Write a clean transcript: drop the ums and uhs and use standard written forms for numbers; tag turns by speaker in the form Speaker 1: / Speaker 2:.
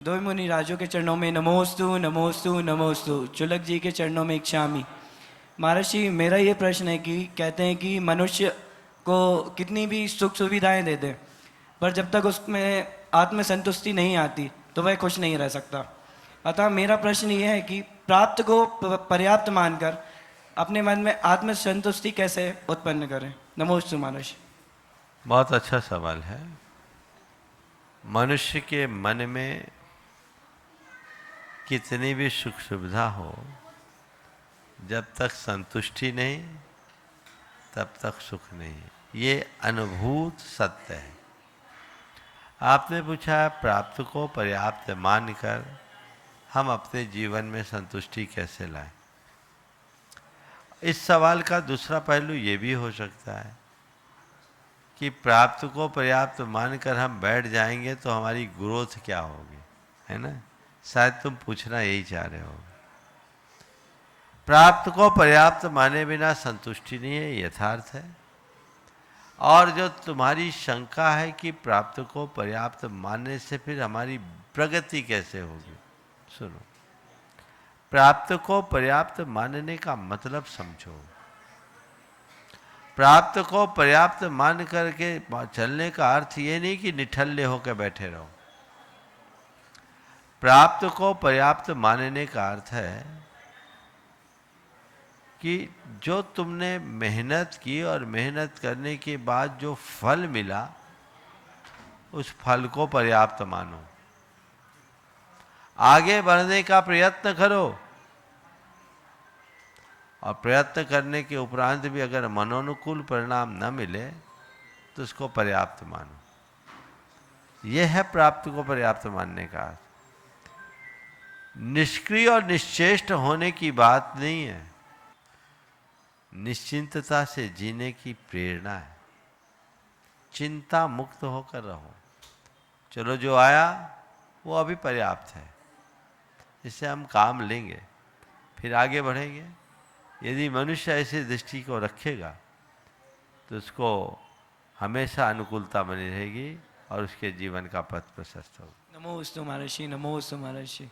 Speaker 1: दो मुनि राजों के चरणों में नमोस्तु नमोस्तु नमोस्तु, चुलक जी के चरणों में इच्छामि। महर्षि, मेरा ये प्रश्न है कि कहते हैं कि मनुष्य को कितनी भी सुख सुविधाएं दे दे, पर जब तक उसमें आत्मसंतुष्टि नहीं आती तो वह खुश नहीं रह सकता। अतः मेरा प्रश्न ये है कि प्राप्त को पर्याप्त मानकर अपने मन में आत्मसंतुष्टि कैसे उत्पन्न करें। नमोस्तु महर्षि।
Speaker 2: बहुत अच्छा सवाल है। मनुष्य के मन में कितनी भी सुख सुविधा हो, जब तक संतुष्टि नहीं तब तक सुख नहीं। ये अनुभूत सत्य है। आपने पूछा प्राप्त को पर्याप्त मानकर हम अपने जीवन में संतुष्टि कैसे लाएं। इस सवाल का दूसरा पहलू ये भी हो सकता है कि प्राप्त को पर्याप्त मानकर हम बैठ जाएंगे तो हमारी ग्रोथ क्या होगी, है ना। शायद तुम पूछना यही चाह रहे हो। प्राप्त को पर्याप्त माने बिना संतुष्टि नहीं है, यथार्थ है। और जो तुम्हारी शंका है कि प्राप्त को पर्याप्त मानने से फिर हमारी प्रगति कैसे होगी, सुनो। प्राप्त को पर्याप्त मानने का मतलब समझो। प्राप्त को पर्याप्त मान करके चलने का अर्थ ये नहीं कि निठल्ले होकर बैठे रहो। प्राप्त को पर्याप्त मानने का अर्थ है कि जो तुमने मेहनत की और मेहनत करने के बाद जो फल मिला, उस फल को पर्याप्त मानो। आगे बढ़ने का प्रयत्न करो, और प्रयत्न करने के उपरांत भी अगर मनोनुकूल परिणाम न मिले तो उसको पर्याप्त मानो। यह है प्राप्त को पर्याप्त मानने का अर्थ। निष्क्रिय और निश्चेष्ट होने की बात नहीं है, निश्चिंतता से जीने की प्रेरणा है। चिंता मुक्त होकर रहो। चलो, जो आया वो अभी पर्याप्त है, इससे हम काम लेंगे, फिर आगे बढ़ेंगे। यदि मनुष्य ऐसी दृष्टि को रखेगा तो उसको हमेशा अनुकूलता बनी रहेगी और उसके जीवन का पथ प्रशस्त होगा।
Speaker 1: नमोस्तु महर्षि, नमोस्तु महर्षि।